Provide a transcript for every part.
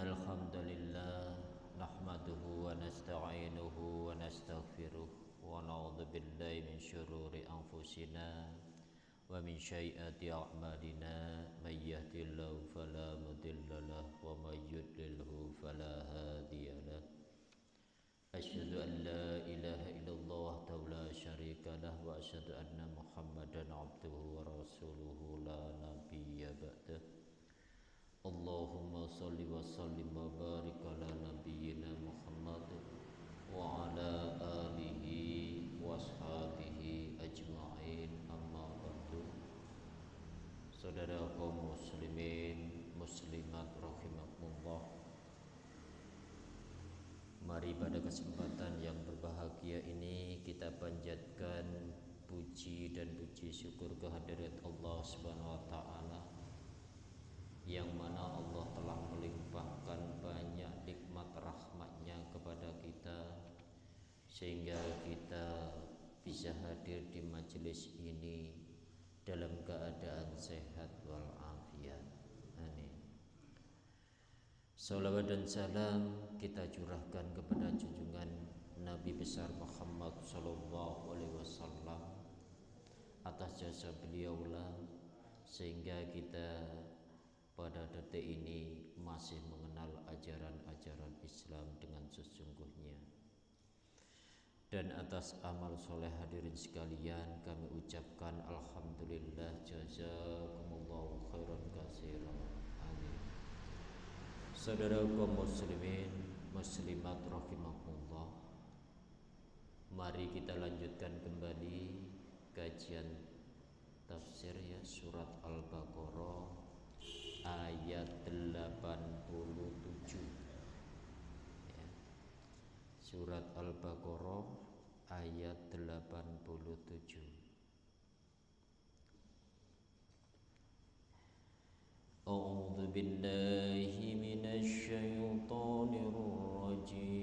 Innal hamdalillah nahmaduhu wa nasta'inuhu wa nastaghfiruh wa na'udzu billahi min syururi anfusina wa min sayyiati a'malina may yahdihillahu fala mudhillalah wa may yudlilhu fala hadiyalah. Asyhadu an la ilaha illallah wahdahu la syarika lah wa asyhadu anna Muhammadan abduhu wa rasuluhu la nabiyya ba'dah. Allahumma salli wa sallim wa barik ala nabiyyina Muhammad wa ala alihi wa ashabihi ajma'in, amma ba'du. Saudara kaum muslimin muslimat rahimakumullah, mari pada kesempatan yang berbahagia ini kita panjatkan puji dan puji syukur kehadirat Allah Subhanahu wa taala, yang mana Allah telah melimpahkan banyak nikmat rahmatnya kepada kita sehingga kita bisa hadir di majelis ini dalam keadaan sehat walafiat. Amin. Salawat dan salam kita curahkan kepada junjungan Nabi besar Muhammad sallallahu alaihi wasallam, atas jasa beliaulah sehingga kita pada detik ini masih mengenal ajaran-ajaran Islam dengan sesungguhnya. Dan atas amal soleh hadirin sekalian kami ucapkan alhamdulillah, jazakumullahu khairan katsiran. Amin. Saudara kaum muslimin muslimat rahimakumullah, mari kita lanjutkan kembali kajian tafsir surat Al-Baqarah ayat 87 ya. Surat Al-Baqarah ayat 87. A'udzu billahi minasy syaithanir rajim.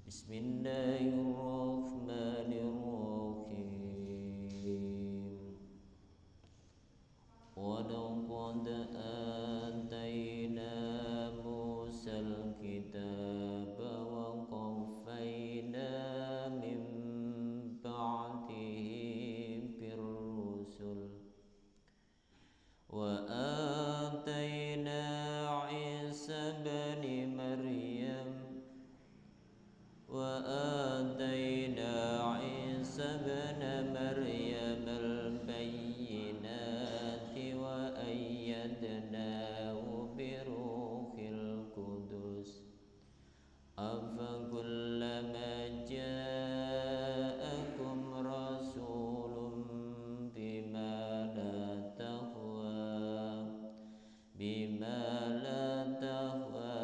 Bismillahirrahmanirrahim. وَلَقَدْ آتَيْنَا مُوسَى الْكِتَابَ وَقَفَّيْنَا مِنْ بَعْدِهِ بِالرُّسُلِ وَآتَيْنَا عِيسَى ابْنَ مَرْيَمَ الْبَيِّنَاتِ وَأَيَّدْنَاهُ بِرُوحِ الْقُدُسِ أَفَكُلَّمَا جَاءَكُمْ رَسُولٌ بِمَا لَا تَهْوَى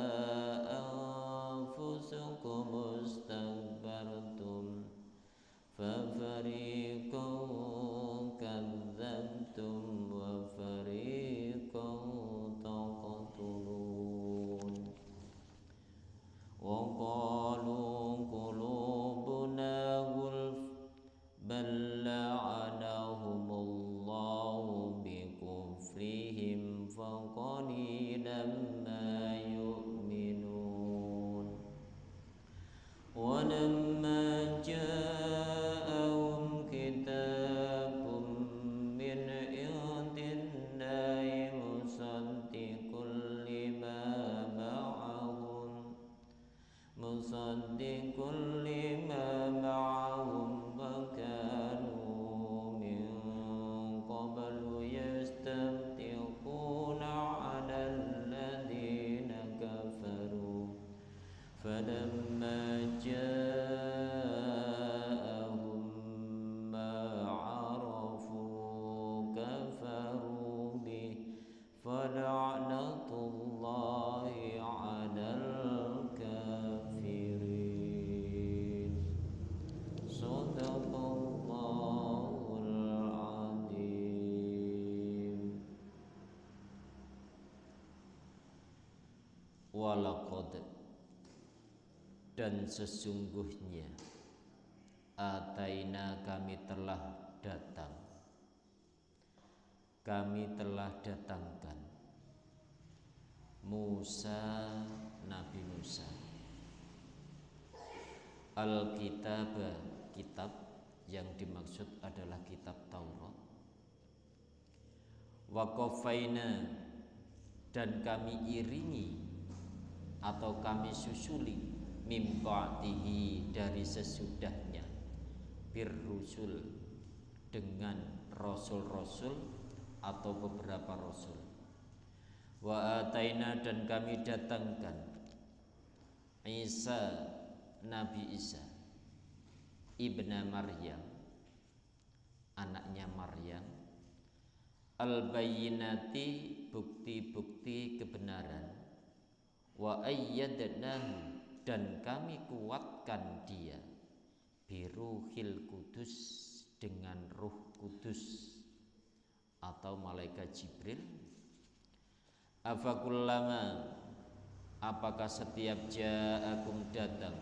أَنفُسُكُمُ اسْتَكْبَرْتُمْ فَفَرِيقًا كَذَّبْتُمْ وَفَرِيقًا تَقْتُلُونَ وَقَالُوا قُلُوبُنَا غُلْفٌ بَل لَّعَنَهُمُ اللَّهُ بِكُفْرِهِمْ فَقَلِيلًا مَا يُؤْمِنُونَ وَلَمَّا جَاءَهُمْ كِتَابٌ مِّنْ عِندِ اللَّهِ مُصَدِّقٌ لِّمَا مَعَهُمْ وَكَانُوا مِن قَبْلُ يَسْتَفْتِحُونَ عَلَى الَّذِينَ كَفَرُوا فَلَمَّا جَاءَهُم مَّا عَرَفُوا كَفَرُوا بِهِ فَلَعْنَةُ اللَّهِ عَلَى الْكَافِرِينَ. Shadaqallahul azim. Walaqad, dan sesungguhnya, ataina kami telah datang kami telah datangkan Musa, Nabi Musa, Al-Kitab, kitab yang dimaksud adalah kitab Taurat. Wa qafaina, dan kami iringi atau kami susuli mim ba'dihi, dari sesudahnya, birrusul, dengan rasul-rasul atau beberapa rasul. Wa ataina, dan kami datangkan Isa, Nabi Isa, ibna Maryam, anaknya Maryam, al-bayyinati, bukti-bukti kebenaran, wa ayyadnahu, dan kami kuatkan dia, biruhil kudus, dengan ruh kudus atau malaikat Jibril. Afakullama, apakah setiap ja'akum datang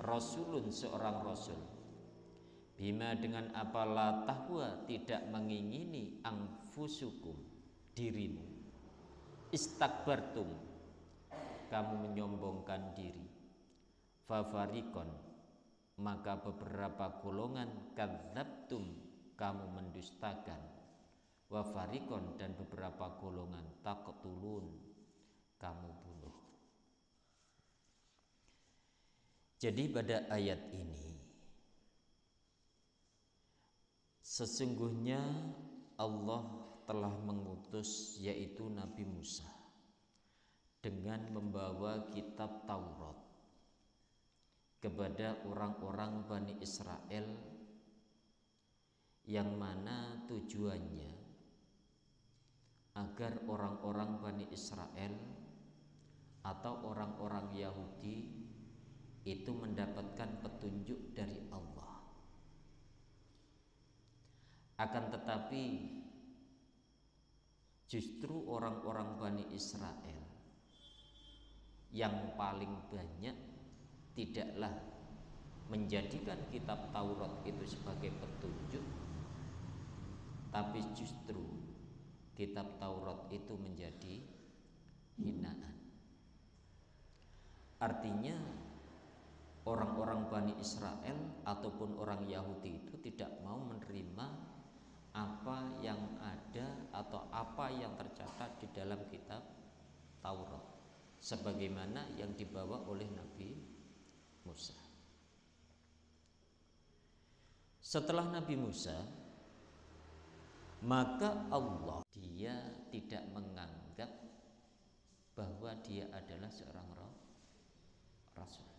rasulun, seorang rasul, bima, dengan apa, la tahwa, tidak mengingini, anfusukum, dirimu, istakbartum, kamu menyombongkan diri, fafarikon, maka beberapa golongan, kadzabtum, kamu mendustakan, wafarikon, dan beberapa golongan, taqtulun, kamu bunuh. Jadi pada ayat ini sesungguhnya Allah telah mengutus, yaitu Nabi Musa, dengan membawa kitab Taurat kepada orang-orang Bani Israel, yang mana tujuannya agar orang-orang Bani Israel atau orang-orang Yahudi itu mendapatkan petunjuk dari Allah. Akan tetapi justru orang-orang Bani Israel yang paling banyak tidaklah menjadikan kitab Taurat itu sebagai petunjuk, tapi justru kitab Taurat itu menjadi hinaan. Artinya orang-orang Bani Israel ataupun orang Yahudi itu tidak mau menerima apa yang ada atau apa yang tercatat di dalam kitab Taurat sebagaimana yang dibawa oleh Nabi Musa. Setelah Nabi Musa, maka Allah, dia tidak menganggap bahwa dia adalah seorang rasul.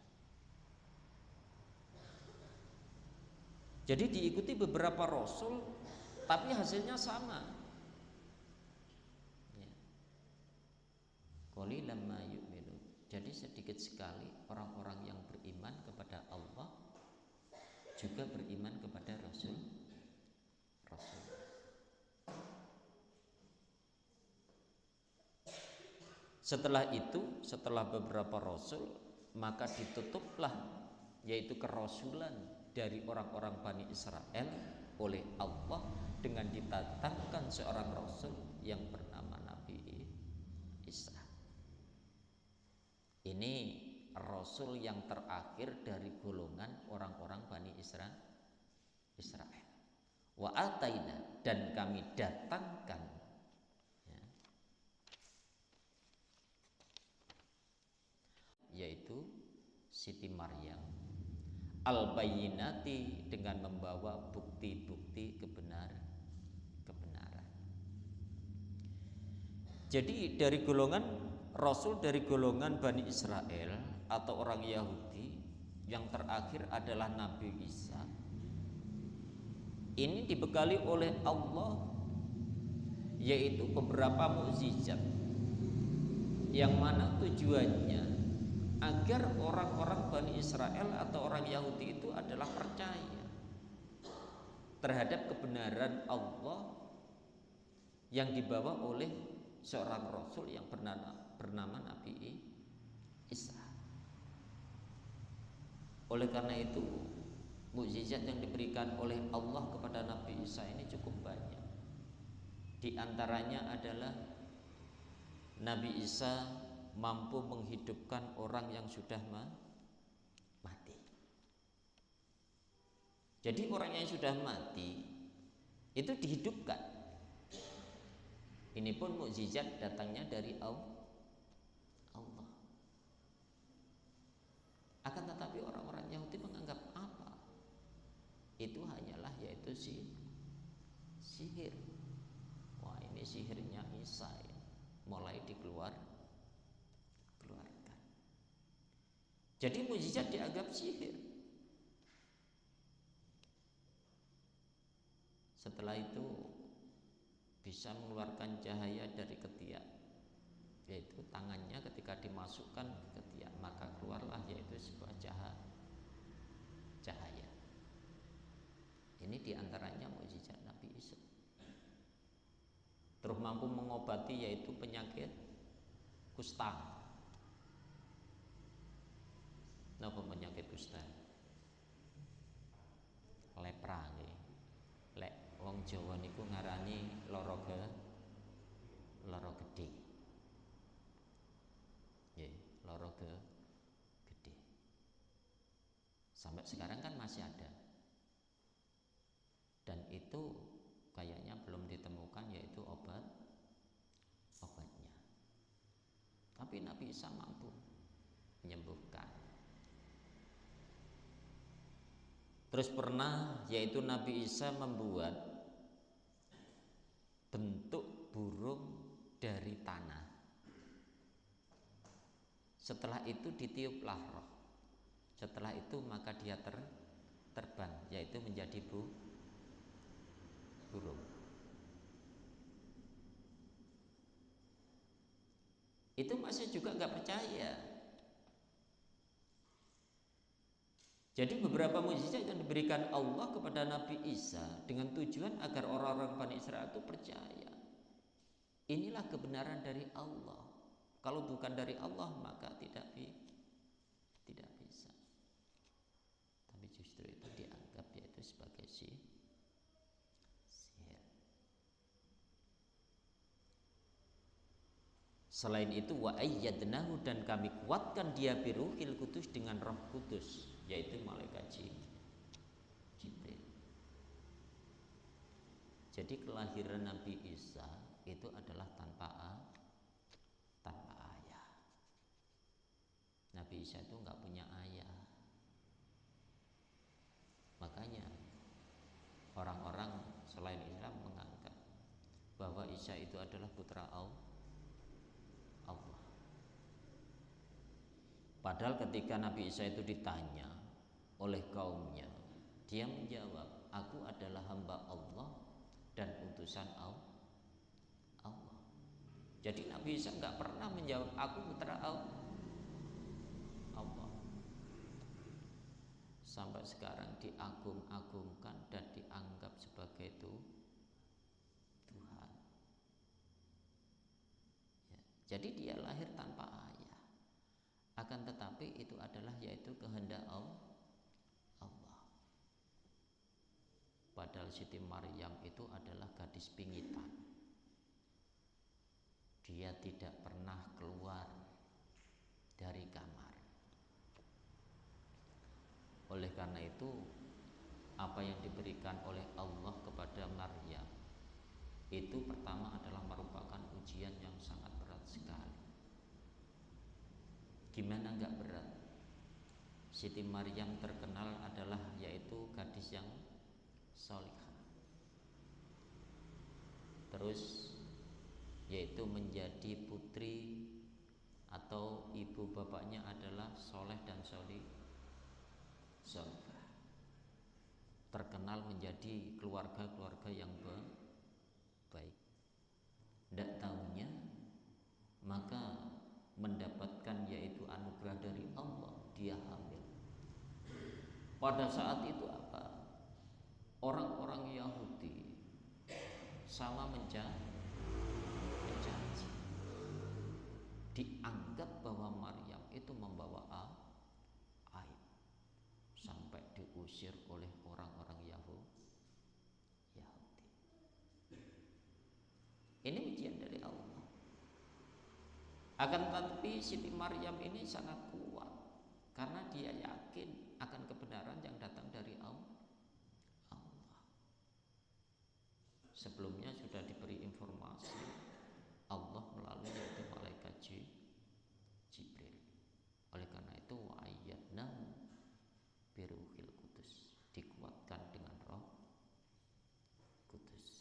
Jadi diikuti beberapa rasul, tapi hasilnya sama. Qalilan ma yu'minun. Jadi sedikit sekali orang-orang yang beriman kepada Allah juga beriman kepada rasul. Setelah itu, setelah beberapa rasul, maka ditutuplah, yaitu kerasulan dari orang-orang Bani Israel oleh Allah dengan ditatangkan seorang rasul yang bernama Nabi Isa. Ini rasul yang terakhir dari golongan orang-orang Bani Israel. Wa ataina, dan kami datangkan, ya, yaitu Siti Maryam, al-bayyinati, dengan membawa bukti-bukti kebenaran. Jadi dari golongan rasul dari golongan Bani Israel atau orang Yahudi, yang terakhir adalah Nabi Isa. Ini dibekali oleh Allah, yaitu beberapa mukjizat yang mana tujuannya agar orang-orang Bani Israel atau orang Yahudi itu adalah percaya terhadap kebenaran Allah yang dibawa oleh seorang rasul yang bernama Nabi Isa. Oleh karena itu, mukjizat yang diberikan oleh Allah kepada Nabi Isa ini cukup banyak. Di antaranya adalah Nabi Isa mampu menghidupkan orang yang sudah mati. Jadi orang yang sudah mati itu dihidupkan. Ini pun mukjizat datangnya dari Allah. Akan tetapi orang-orang Yahudi menganggap apa? Itu hanyalah yaitu sihir. Wah, ini sihirnya Isa ya. Mulai dikeluarkan. Jadi mukjizat dianggap sihir. Setelah itu bisa mengeluarkan cahaya dari ketiak, yaitu tangannya ketika dimasukkan ke ketiak maka keluarlah yaitu sebuah cahaya. Ini diantaranya mukjizat Nabi Isa. Terus mampu mengobati yaitu penyakit kusta. Napa penyakit kusta? Lepra nggih. Lek wong Jawa niku ngarani lara gedhe. Nggih, lara gedhe. Sampai sekarang kan masih ada. Dan itu kayaknya belum ditemukan yaitu obatnya. Tapi Nabi Isa mampu menyembuhkan. Terus pernah yaitu Nabi Isa membuat bentuk burung dari tanah. Setelah itu ditiuplah roh. Setelah itu maka dia terbang yaitu menjadi burung. Itu masih juga nggak percaya. Jadi beberapa mukjizat yang diberikan Allah kepada Nabi Isa dengan tujuan agar orang-orang Bani Israel itu percaya. Inilah kebenaran dari Allah. Kalau bukan dari Allah maka tidak bisa. Tapi justru itu dianggap yaitu sebagai sihir. Selain itu wa ayyadnahu, dan kami kuatkan dia biruhil kudus, dengan roh kudus, yaitu malaikat Jibril. Jadi kelahiran Nabi Isa itu adalah tanpa ayah. Nabi Isa itu enggak punya ayah. Makanya orang-orang selain Islam menganggap bahwa Isa itu adalah putra Allah. Padahal ketika Nabi Isa itu ditanya oleh kaumnya, dia menjawab, aku adalah hamba Allah dan utusan Allah. Jadi Nabi Isa enggak pernah menjawab aku putra Allah. Sampai sekarang diagung-agungkan dan dianggap sebagai Tuhan. Ya, jadi dia lahir tanpa ayah. Akan tetapi itu adalah yaitu kehendak Allah. Padahal Siti Maryam itu adalah gadis pingitan. Dia tidak pernah keluar dari kamar. Oleh karena itu, apa yang diberikan oleh Allah kepada Maryam itu pertama adalah merupakan ujian yang sangat berat sekali. Gimana enggak berat? Siti Maryam terkenal adalah yaitu gadis yang salihah. Terus yaitu menjadi putri atau ibu bapaknya adalah soleh dan salihah. Terkenal menjadi keluarga yang baik. Tidak tahunya maka mendapatkan yaitu anugerah dari Allah, dia hamil. Pada saat itu apa? Orang-orang Yahudi sama menjanji, dianggap bahwa Maryam itu membawa aib sampai diusir oleh orang-orang Yahudi. Akan tetapi Siti Maryam ini sangat kuat karena dia yakin akan kebenaran yang datang dari Allah. Sebelumnya sudah diberi informasi Allah melalui yaitu malaikat Jibril. Oleh karena itu ayatna biruhil kudus, dikuatkan dengan Roh Kudus.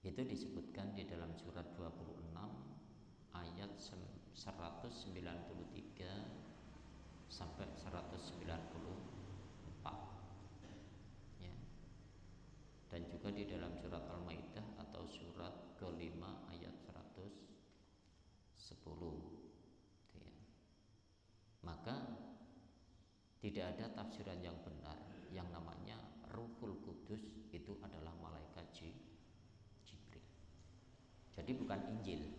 Itu disebutkan di dalam surat 26 ayat 193 sampai 194 ya. Dan juga di dalam surat Al-Maidah atau surat kelima ayat 110 ya. Maka tidak ada tafsiran yang benar yang namanya Ruhul Kudus itu adalah malaikat Jibril. Jadi bukan Injil.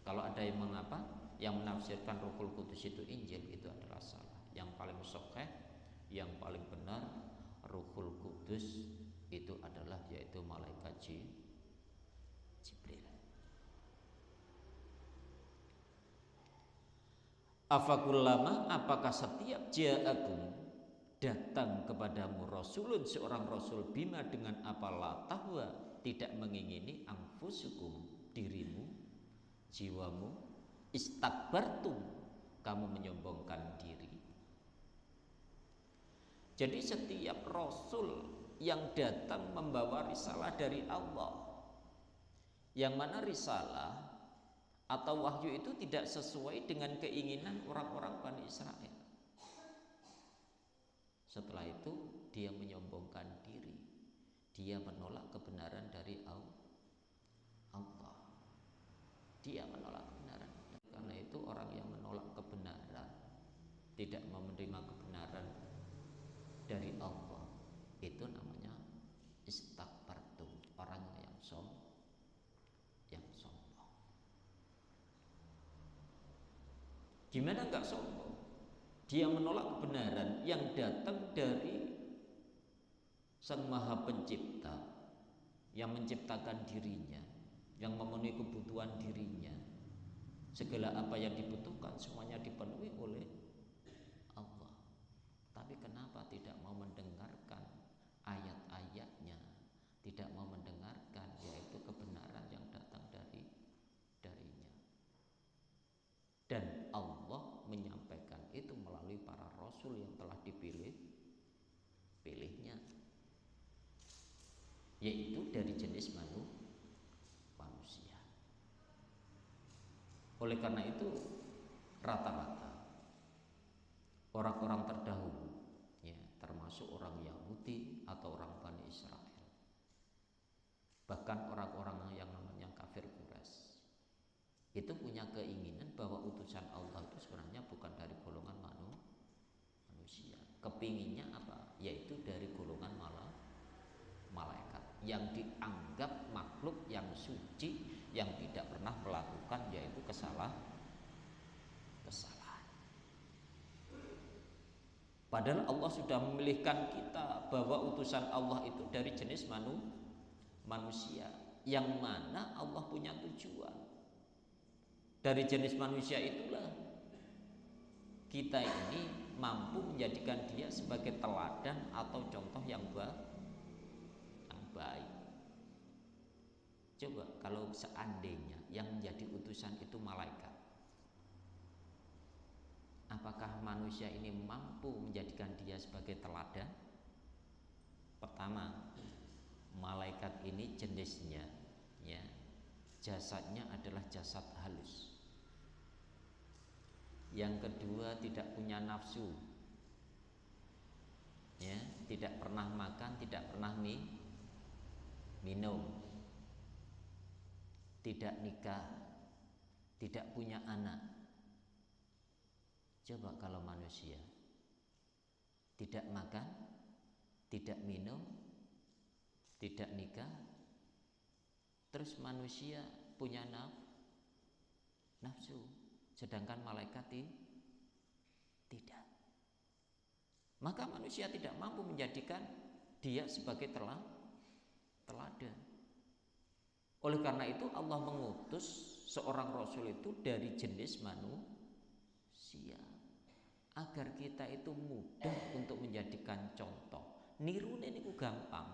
Kalau ada yang mengapa yang menafsirkan Ruhul Kudus itu Injil, itu adalah salah. Yang paling sahih, yang paling benar, Ruhul Kudus itu adalah yaitu malaikat Jibril. Afakullama, apakah setiap ja'akum datang kepadamu rasulun, seorang rasul, bima dengan apalah tahwa tidak mengingini, anfusukum dirimu, jiwamu, istakbartum kamu menyombongkan diri. Jadi setiap rasul yang datang membawa risalah dari Allah, yang mana risalah atau wahyu itu tidak sesuai dengan keinginan orang-orang Bani Israel. Setelah itu dia menyombongkan diri, dia menolak kebenaran dari Allah. Dia menolak kebenaran. Karena itu orang yang menolak kebenaran, tidak menerima kebenaran dari Allah, itu namanya istakbartum, orang yang sombong. Gimana enggak sombong? Dia menolak kebenaran yang datang dari Sang Maha Pencipta, yang menciptakan dirinya, yang memenuhi kebutuhan dirinya. Segala apa yang dibutuhkan semuanya dipenuhi oleh Allah. Tapi kenapa tidak mau mendengarkan ayat-ayatnya, tidak mau mendengarkan yaitu kebenaran yang datang darinya. Dan Allah menyampaikan itu melalui para rasul yang telah dipilihnya, yaitu dari jenis manusia. Oleh karena itu rata-rata orang-orang terdahulu ya, termasuk orang Yahudi atau orang Bani Israel, bahkan orang-orang yang namanya kafir Quraisy, itu punya keinginan bahwa utusan Allah itu sebenarnya bukan dari golongan manusia. Kepinginnya apa? Yaitu dari golongan malaikat yang dianggap makhluk yang suci, yang tidak pernah melakukan yaitu kesalahan. Padahal Allah sudah memilihkan kita bahwa utusan Allah itu dari jenis manusia, yang mana Allah punya tujuan. Dari jenis manusia itulah kita ini mampu menjadikan dia sebagai teladan atau contoh yang baik. Coba kalau seandainya yang menjadi utusan itu malaikat, apakah manusia ini mampu menjadikan dia sebagai teladan? Pertama, malaikat ini jenisnya ya, jasadnya adalah jasad halus. Yang kedua, tidak punya nafsu ya, tidak pernah makan, tidak pernah minum, tidak nikah, tidak punya anak. Coba kalau manusia tidak makan, tidak minum, tidak nikah, terus manusia punya nafsu, sedangkan malaikat tidak. Maka manusia tidak mampu menjadikan dia sebagai teladan. Oleh karena itu Allah mengutus seorang rasul itu dari jenis manusia agar kita itu mudah untuk menjadikan contoh. Nirune niku gampang.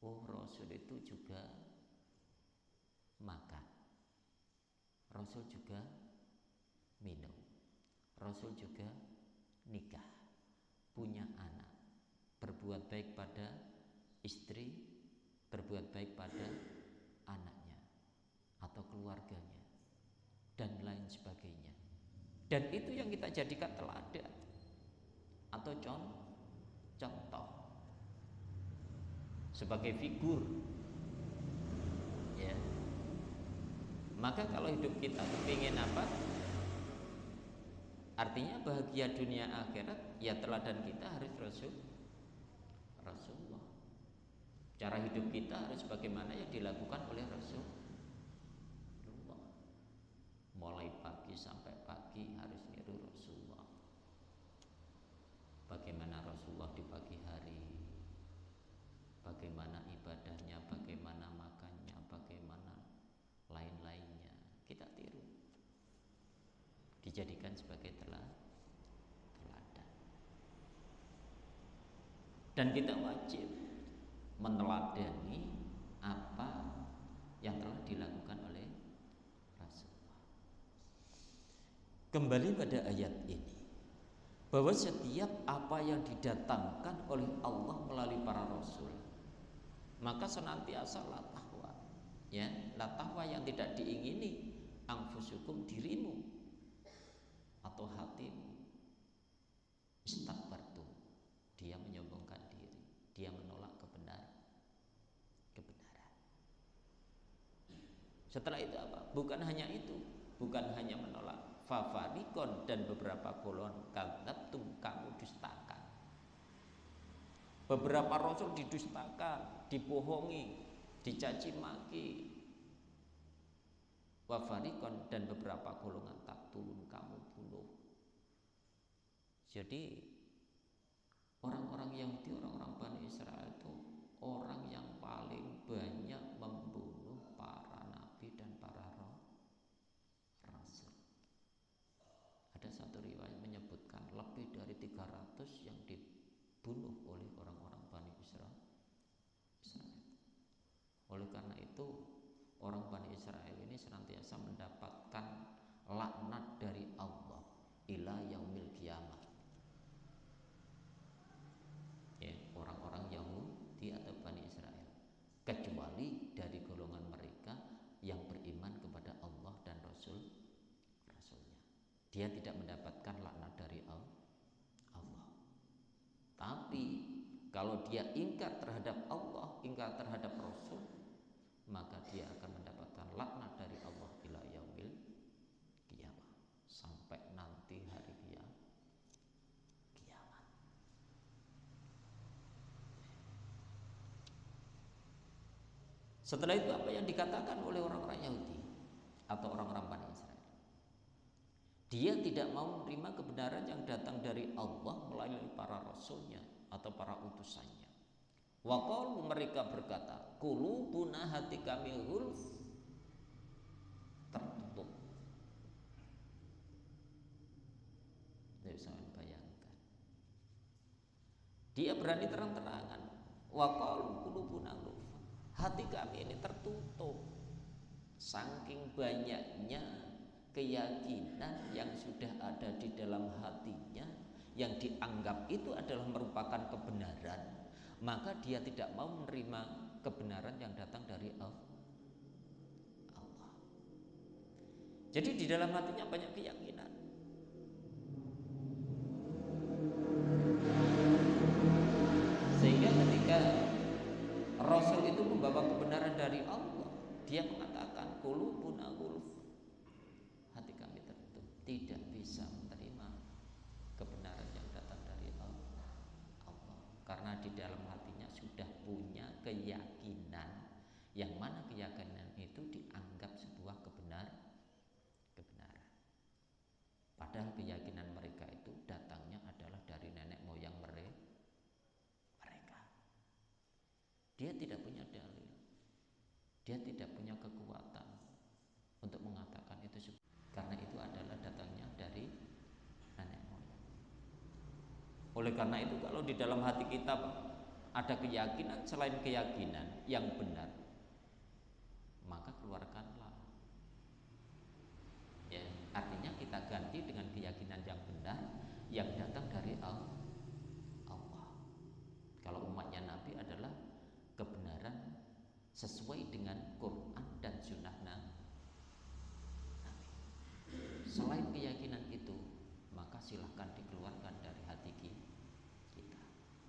Oh, rasul itu juga makan. Rasul juga minum. Rasul juga nikah, punya anak, berbuat baik pada istri, berbuat baik pada anaknya atau keluarganya dan lain sebagainya. Dan itu yang kita jadikan teladan atau contoh sebagai figur, ya. Maka kalau hidup kita ingin apa? Artinya bahagia dunia akhirat, ya teladan kita harus Rasulullah. Cara hidup kita harus bagaimana yang dilakukan oleh Rasulullah. Mulai pagi sampai pagi harus niru Rasulullah. Bagaimana Rasulullah di pagi hari, bagaimana ibadahnya, bagaimana makannya, bagaimana lain-lainnya, kita tiru, dijadikan sebagai teladan. Dan kita wajib meneladani apa yang telah dilakukan oleh Rasulullah. Kembali pada ayat ini, bahwa setiap apa yang didatangkan oleh Allah melalui para rasul, maka senantiasa la tahwa, ya, la tahwa yang tidak diingini anfusukum, dirimu atau hatimu, istakbartum, dia menyombongkan diri, dia menolak kebenaran. Setelah itu apa? Bukan hanya itu, bukan hanya menolak, fafarikon, dan beberapa golongan kadzabtum, kamu dustakan. Beberapa rasul didustakan, dibohongi, dicaci maki. Wafarikon, dan beberapa golongan taktulun, kamu bunuh. Jadi orang-orang Yahudi, orang-orang Bani Israel itu orang yang paling banyak membunuh para nabi dan para rasul. Ada satu riwayat menyebutkan lebih dari 300 yang dibunuh oleh orang-orang Bani Israel. Oleh karena itu orang Bani Israel ini senantiasa mendapatkan laknat dari Allah ila yaumil qiyamah. Ya, orang-orang Yahudi atau Bani Israel, kecuali dari golongan mereka yang beriman kepada Allah dan Rasulnya, dia tidak mendapatkan laknat dari Allah. Tapi kalau dia ingkar terhadap Allah, ingkar terhadap Rasul, maka dia akan mendapatkan laknat dari Allah ila yaumil qiyamah, sampai nanti hari kiamat. Setelah itu apa yang dikatakan oleh orang-orang Yahudi atau orang-orang Bani Israel? Dia tidak mau menerima kebenaran yang datang dari Allah melalui para rasulnya atau para utusannya. Wa qalu, mereka berkata, qulubuna, hati kami ghulf, tertutup. Tidak bisa bayangkan. Dia berani terang-terangan, wa qalu qulubuna ghulf, hati kami ini tertutup. Saking banyaknya keyakinan yang sudah ada di dalam hatinya, yang dianggap itu adalah merupakan kebenaran, maka dia tidak mau menerima kebenaran yang datang dari Allah. Jadi di dalam hatinya banyak keyakinan. Sehingga ketika Rasul itu membawa kebenaran dari Allah, dia mengatakan qulubuna ghulf, hati kami tertutup, tidak bisa menerima kebenaran yang datang dari Allah, karena di dalam hatinya sudah punya keyakinan, yang mana keyakinan itu dianggap sebuah kebenaran. Padahal keyakinan mereka itu datangnya adalah dari nenek moyang mereka. Dia tidak punya dalil. Dia tidak punya kekuatan untuk mengatakan itu, karena itu adalah datangnya dari nenek moyang. Oleh karena itu, kalau di dalam hati kita ada keyakinan selain keyakinan yang benar, maka keluarkanlah. Ya, artinya kita ganti dengan keyakinan yang benar yang datang dari Allah. Kalau umatnya Nabi adalah kebenaran sesuai dengan Quran dan Sunnah Nabi. Selain keyakinan itu, maka silahkan dikeluarkan dari hati kita.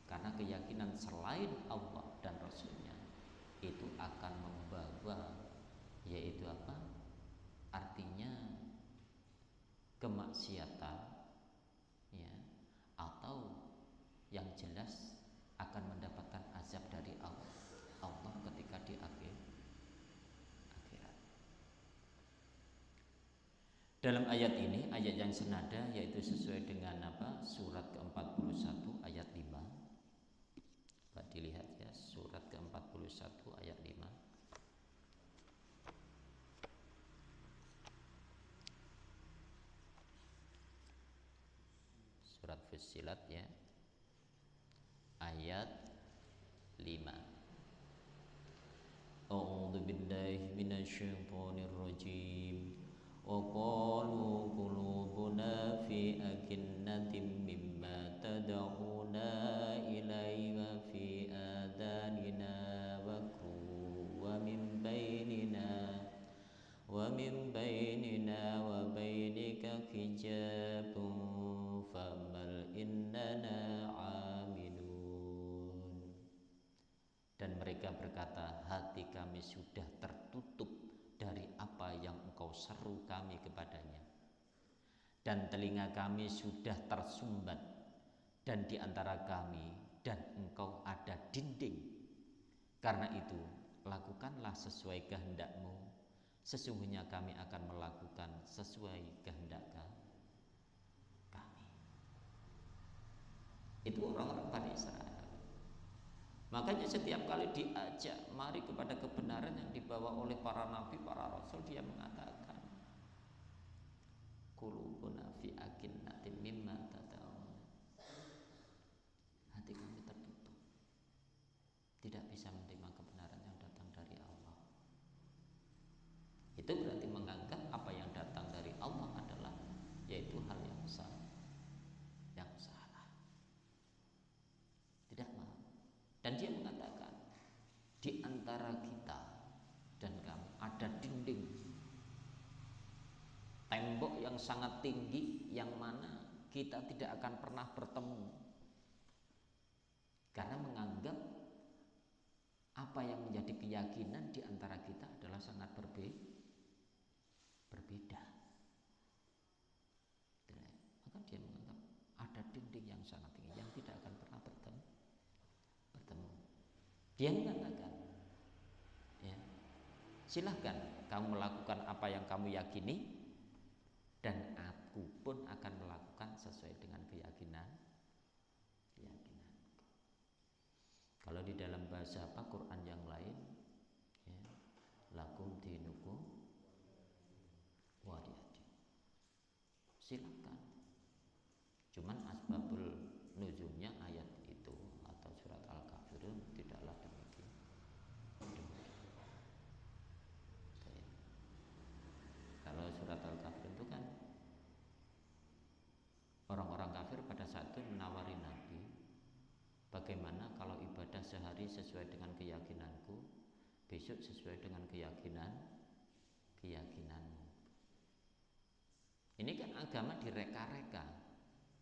Karena keyakinan selain Allah dan Rasulnya itu akan membawa, yaitu apa? Artinya kemaksiatan, ya, atau yang jelas akan mendapatkan azab dari Allah ketika di akhirat. Dalam ayat ini, ayat yang senada, yaitu sesuai dengan apa? Surat ke-41 ayat 5. Pak dilihat ya, surat ke-41 ayat 5. Surat Fussilat ya, ayat 5. A'udzu billahi minasyaitonir rajim. Wa qalu qulubuna fi akinnatin mimma tad'una ilaihi fi adanina wa min bainina wa bainika hijabun famal innana amilun. Dan mereka berkata, hati kami sudah tertutup dari apa yang engkau seru kami kepadanya, dan telinga kami sudah tersumbat, dan di antara kami dan engkau ada dinding. Karena itu lakukanlah sesuai kehendakmu, sesungguhnya kami akan melakukan sesuai kehendak kami. Itu orang-orang Bani Israil. Makanya setiap kali diajak mari kepada kebenaran yang dibawa oleh para nabi, para rasul, dia mengatakan qulubuna fi akinnatin mimma tad'un. Hati kami tertutup, tidak bisa menerima kebenaran yang datang dari Allah. Itu berarti menganggap apa yang datang dari Allah adalah yaitu hal yang salah. Tidak mau. Dan dia mengatakan, di antara kita dan kamu ada dinding, tembok yang sangat tinggi, yang mana kita tidak akan pernah bertemu. Karena menganggap apa yang menjadi keyakinan di antara kita adalah sangat berbeda. Maka dia menganggap ada dinding yang sangat tinggi yang tidak akan pernah bertemu. Dia mengatakan, ya, silahkan kamu melakukan apa yang kamu yakini, dan aku pun akan melakukan sesuai dengan keyakinanku. Kalau di dalam bahasa apa Quran yang lain, ya, lakum dinukum waliyadin. Silakan. Cuman asbabul nuzulnya ayat itu atau surat Al-Kafirun tidaklah demikian. Kalau surat Al-Kafirun itu kan orang-orang kafir pada saat itu menawari Nabi, bagaimana kalau ibadah sehari sesuai dengan keyakinanku, besok sesuai dengan keyakinanmu. Ini kan agama direka-reka.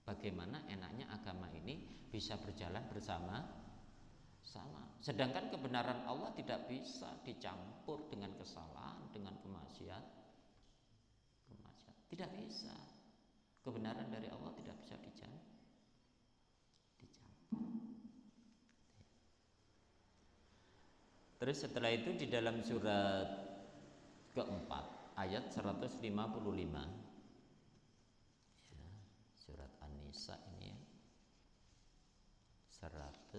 Bagaimana enaknya agama ini bisa berjalan bersama-sama. Sedangkan kebenaran Allah tidak bisa dicampur dengan kesalahan, dengan kemaksiatan. Tidak bisa. Kebenaran dari Allah tidak bisa dicampur. Terus setelah itu di dalam surat keempat ayat 155, ya, surat An-Nisa ini ya, 155.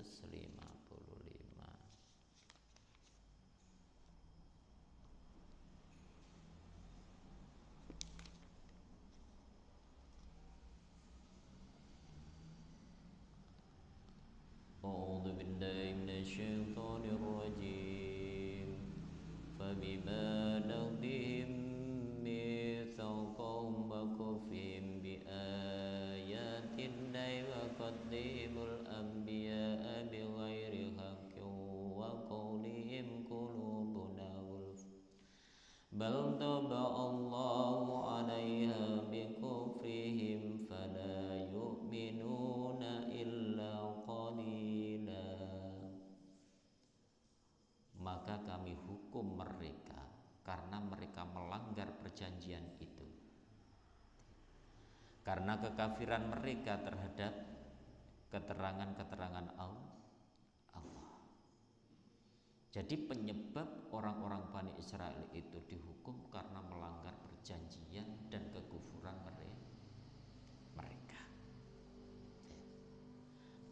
bal taba'allahu 'alaiha bikufrihim fala yu'minuna illa qalila. Maka kami hukum mereka karena mereka melanggar perjanjian itu, karena kekafiran mereka terhadap keterangan-keterangan Allah. Jadi penyebab orang-orang Bani Israel itu dihukum karena melanggar perjanjian dan kekufuran mereka.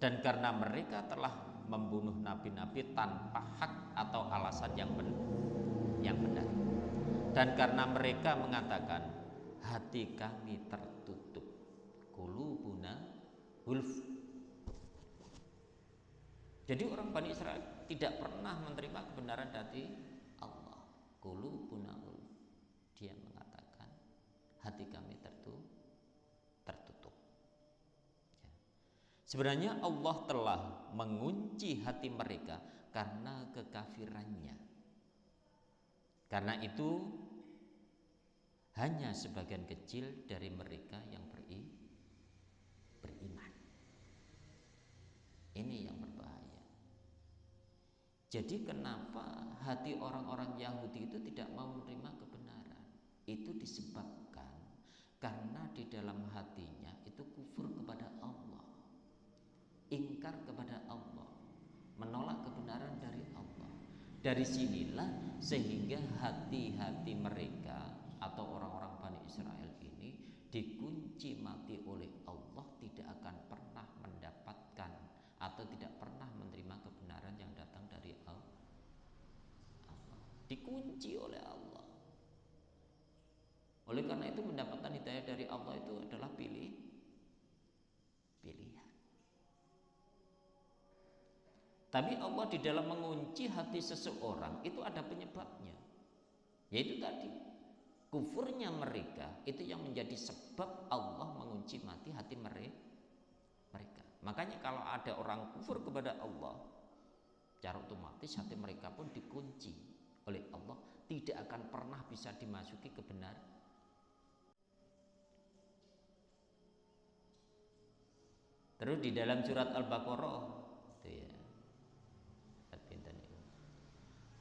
Dan karena mereka telah membunuh nabi-nabi tanpa hak atau alasan yang benar. Dan karena mereka mengatakan hati kami tertutup, qulubuna gulf. Jadi orang Bani Israel tidak pernah menerima kebenaran dari Allah. Qulubuna gulf. Dia mengatakan hati kami tertutup. Ya. Sebenarnya Allah telah mengunci hati mereka karena kekafirannya. Karena itu hanya sebagian kecil dari mereka yang beriman. Ini yang berbahaya. Jadi kenapa hati orang-orang Yahudi itu tidak mau menerima kebenaran? Itu disebabkan karena di dalam hatinya itu kufur kepada Allah, ingkar kepada Allah, menolak kebenaran dari Allah. Dari sinilah sehingga hati-hati mereka atau orang-orang Bani Israel ini dikunci mati oleh Allah, tidak akan pernah mendapatkan atau tidak pernah menerima kebenaran yang datang dari Allah. Dikunci oleh Allah. Oleh karena itu mendapatkan hidayah dari Allah itu adalah pilihan. Tapi Allah di dalam mengunci hati seseorang itu ada penyebabnya. Yaitu tadi kufurnya mereka itu yang menjadi sebab Allah mengunci mati hati mereka. Makanya kalau ada orang kufur kepada Allah, secara otomatis hati mereka pun dikunci oleh Allah, tidak akan pernah bisa dimasuki kebenaran. Terus di dalam surat Al-Baqarah itu ya,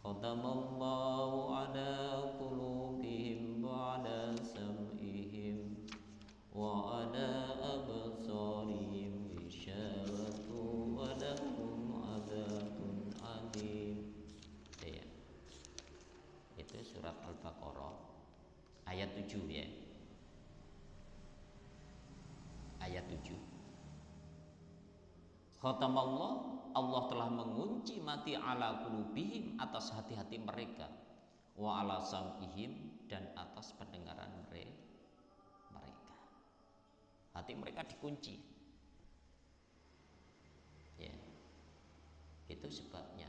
khatamallahu ala qulubihim wa ala sam'ihim wa ala absarihim ghishawatu wa lahum adzabun adim. Ya. Itu surat Al-Baqarah ayat 7 ya. Ayat 7. Khatamallah, Allah telah mengunci mati ala qulubihim, atas hati-hati mereka, wa ala sam'ihim, dan atas pendengaran mereka. Hati mereka dikunci. Ya. Itu sebabnya.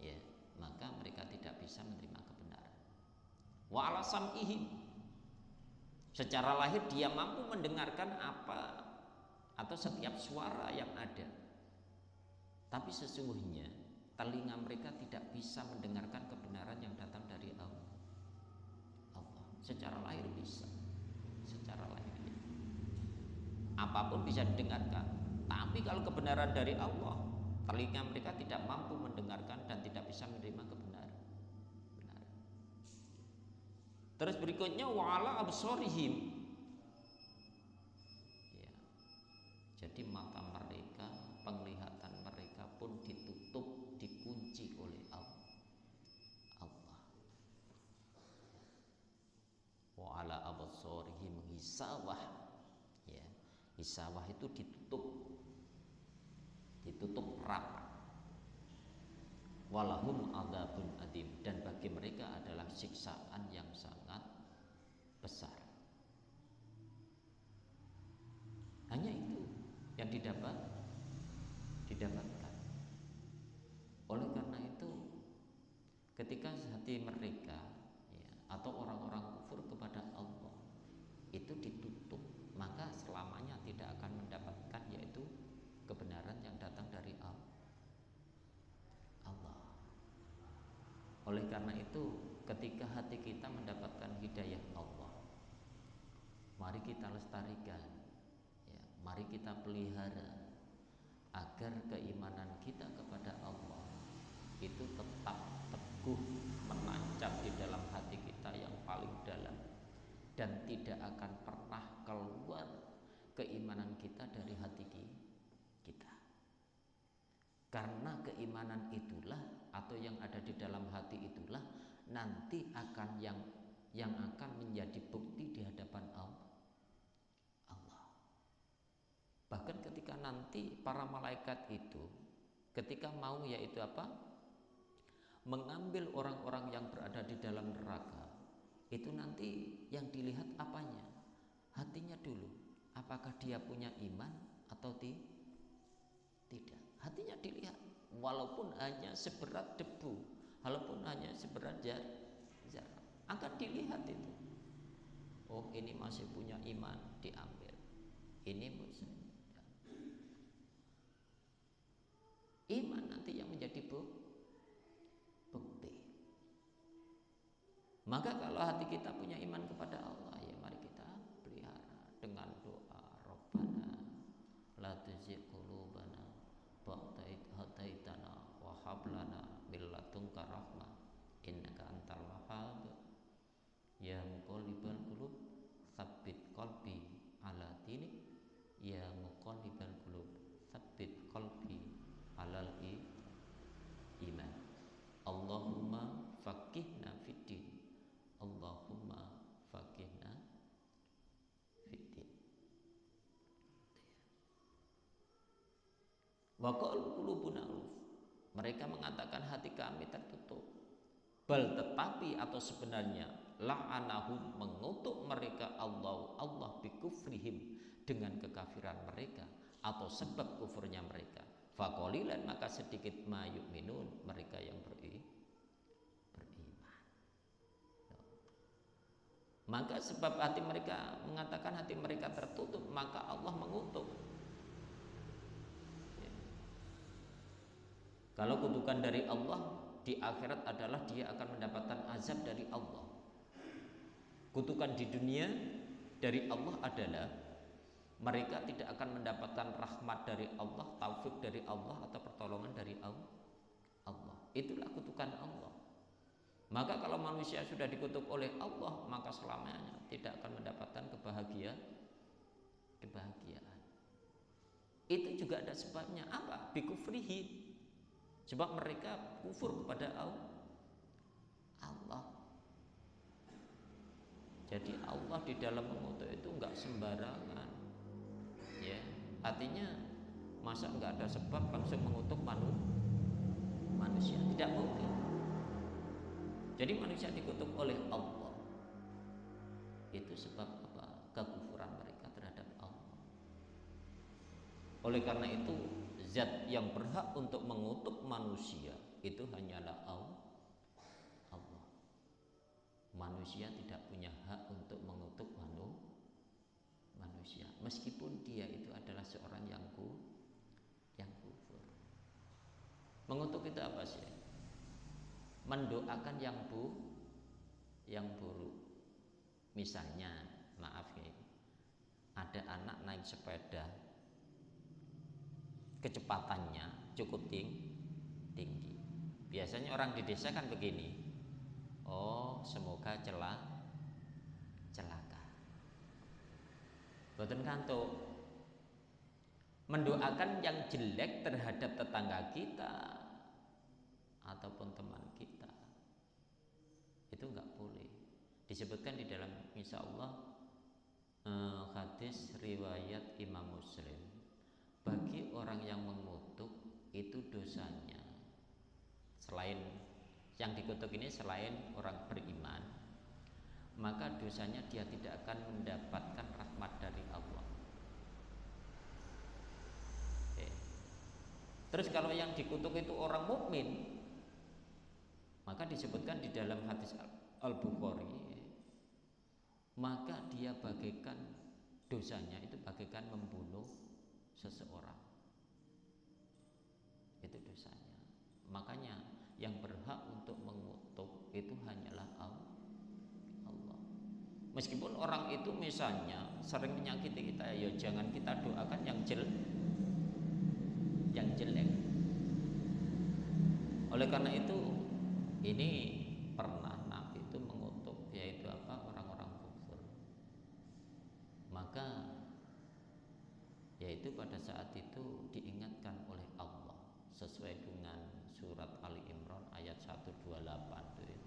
Ya, maka mereka tidak bisa menerima kebenaran. Wa ala sam'ihim, secara lahir dia mampu mendengarkan apa atau setiap suara yang ada, tapi sesungguhnya telinga mereka tidak bisa mendengarkan kebenaran yang datang dari Allah. Secara lahir bisa, secara lahir apapun bisa didengarkan, tapi kalau kebenaran dari Allah, telinga mereka tidak mampu mendengarkan dan tidak bisa menerima kebenaran. Terus berikutnya wa'ala absorihim. Jadi mata mereka, penglihatan mereka pun ditutup, dikunci oleh Allah. Wa ala absarihim hisawah. Ya, hisawah itu ditutup rapat. Walahum adzabun adim, dan bagi mereka adalah siksaan yang sangat besar. Hanya itu yang didapatkan. Oleh karena itu ketika hati mereka ya, atau orang-orang kufur kepada Allah itu ditutup, maka selamanya tidak akan mendapatkan yaitu kebenaran yang datang dari Allah. Oleh karena itu ketika hati kita mendapatkan hidayah Allah, mari kita lestarikan, ya, mari kita pelihara agar keimanan kita kepada Allah itu tetap teguh menancap di dalam hati kita yang paling dalam, dan tidak akan pernah keluar keimanan kita dari hati kita. Karena keimanan itulah, atau yang ada di dalam hati itulah, nanti akan yang akan menjadi bukti di hadapan Allah. Bahkan ketika nanti para malaikat itu ketika mau, yaitu apa? Mengambil orang-orang yang berada di dalam neraka, itu nanti yang dilihat apanya? Hatinya dulu. Apakah dia punya iman atau tidak? Hatinya dilihat, walaupun hanya seberat debu, walaupun hanya seberat zarah, akan dilihat itu. Oh, ini masih punya iman, diambil. Ini masih iman nanti yang menjadi bukti. Maka kalau hati kita punya iman kepada Allah, ya mari kita pelihara dengan doa, Rabbana la tuzigh qulubana ba'da idh hadaitana wa hab lana min ladunka rahmah innaka antal wahhab ya muqallibal qulub tsabbit qalbi ala dinik ya muqallibal qulub tsabbit qalbi alal iman. Allahumma faqihna fiddin, Allahumma faqihna fiddin. Wa qalu qulubuna uluf, mereka mengatakan hati kami tertutup. Bal, tetapi atau sebenarnya la'anahum, mengutuk mereka Allah bikufrihim, dengan kekafiran mereka atau sebab kufurnya mereka. Faqalilan, maka sedikit ma yu'minun, mereka yang beriman. Maka sebab hati mereka mengatakan hati mereka tertutup, maka Allah mengutuk. Ya. Kalau kutukan dari Allah di akhirat adalah dia akan mendapatkan azab dari Allah. Kutukan di dunia dari Allah adalah mereka tidak akan mendapatkan rahmat dari Allah, taufik dari Allah, atau pertolongan dari Allah. Itulah kutukan Allah. Maka kalau manusia sudah dikutuk oleh Allah, maka selamanya tidak akan mendapatkan kebahagiaan. Itu juga ada sebabnya. Apa? Bikufrihi. Sebab mereka kufur kepada Allah. Jadi Allah di dalam mengutuk itu enggak sembarangan. Ya, artinya masa enggak ada sebab langsung mengutuk manusia? Tidak mungkin. Jadi manusia dikutuk oleh Allah itu sebab apa? Kekufuran mereka terhadap Allah. Oleh karena itu, zat yang berhak untuk mengutuk manusia itu hanyalah Allah. Manusia tidak punya hak untuk mengutuk manusia, meskipun dia itu adalah seorang yang kufur. Mengutuk itu apa sih? Mendoakan yang buruk. Misalnya, maaf ya, ada anak naik sepeda, kecepatannya cukup tinggi. Biasanya orang di desa kan begini, oh semoga celaka. Boten kantuk. Mendoakan yang jelek terhadap tetangga kita ataupun teman kita itu enggak boleh. Disebutkan di dalam insya Allah hadis riwayat Imam Muslim, bagi orang yang mengutuk itu dosanya, selain yang dikutuk ini selain orang beriman, maka dosanya dia tidak akan mendapatkan rahmat dari Allah. Oke. Terus kalau yang dikutuk itu orang mukmin, maka disebutkan di dalam hadis Al-Bukhari, maka dia bagaikan dosanya itu bagaikan membunuh seseorang. Itu dosanya. Makanya yang berhak untuk mengutuk itu hanyalah Meskipun orang itu misalnya sering menyakiti kita, ya jangan kita doakan yang jelek. Oleh karena itu, ini pernah Nabi itu mengutuk, yaitu apa, orang-orang kufur. Maka yaitu pada saat itu diingatkan oleh Allah sesuai dengan surat Ali Imran ayat 128 itu.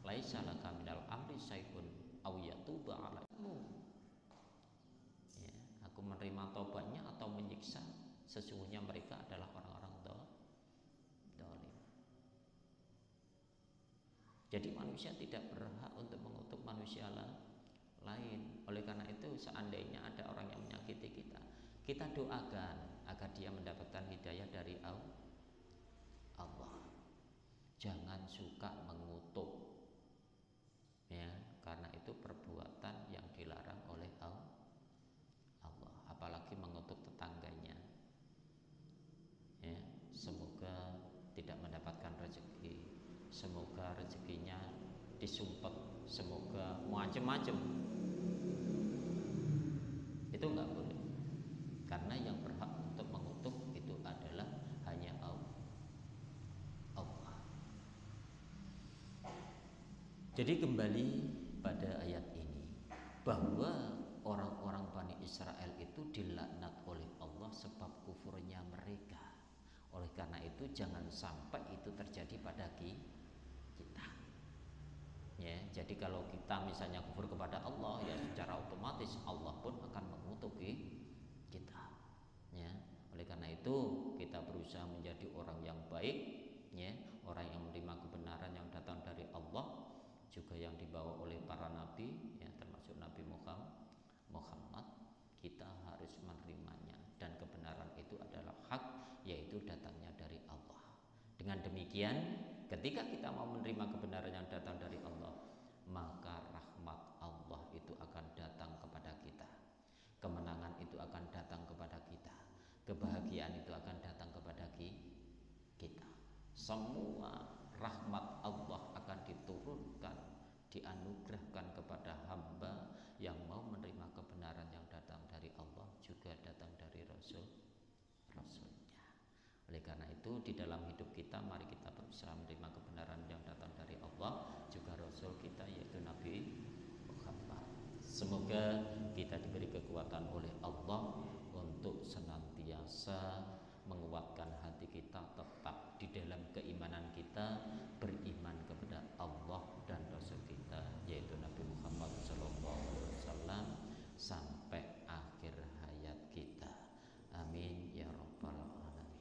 Laisa laka minal amri syai'un aw yatuba 'alaikum. Ya, aku menerima taubatnya atau menyiksa, sesungguhnya mereka adalah orang-orang zalim. Jadi manusia tidak berhak untuk mengutuk manusia lain. Oleh karena itu, seandainya ada orang yang menyakiti kita, kita doakan agar dia mendapatkan hidayah dari Allah. Jangan suka mengutuk, ya, karena itu perbuatan yang dilarang oleh Allah. Apalagi mengutuk tetangganya, ya, semoga tidak mendapatkan rezeki, semoga rezekinya disumpet, semoga macam-macam. Itu enggak boleh, karena yang berhak untuk mengutuk itu adalah hanya Allah. Jadi kembali pada ayat ini, bahwa orang-orang Bani Israel itu dilaknat oleh Allah sebab kufurnya mereka. Oleh karena itu jangan sampai itu terjadi pada kita. Ya, jadi kalau kita misalnya kufur kepada Allah, ya secara otomatis Allah pun akan mengutuk kita. Ya, oleh karena itu kita berusaha menjadi orang yang baik, ya, orang yang menerima kebenaran yang datang dari Allah, juga yang dibawa oleh para nabi, ya, termasuk Nabi Muhammad. Kita harus menerimanya, dan kebenaran itu adalah hak, yaitu datangnya dari Allah. Dengan demikian, ketika kita mau menerima kebenaran yang datang dari Allah, maka rahmat Allah itu akan datang kepada kita, kemenangan itu akan datang kepada kita, kebahagiaan itu akan datang kepada kita. Semua rahmat Allah akan diturunkan, dianugerahkan kepada hamba yang mau menerima kebenaran yang datang dari Allah, juga datang dari Rasulnya. Oleh karena itu, di dalam hidup kita, mari kita berusaha menerima kebenaran yang datang dari Allah, juga Rasul kita, yaitu Nabi Muhammad. Semoga kita diberi kekuatan oleh Allah untuk senantiasa menguatkan hati kita tetap di dalam keimanan kita, beriman kepada Allah dan Rasul kita, yaitu Nabi Muhammad SAW, sampai akhir hayat kita. Amin ya rabbal alamin.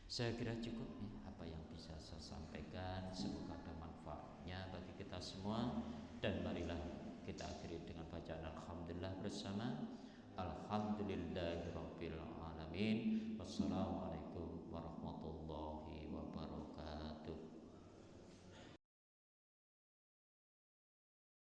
Saya kira cukup ya apa yang bisa saya sampaikan. Semoga ada manfaatnya bagi kita semua, dan marilah kita akhiri dengan bacaan alhamdulillah bersama. Alhamdulillahirabbil alamin. Wassalamualaikum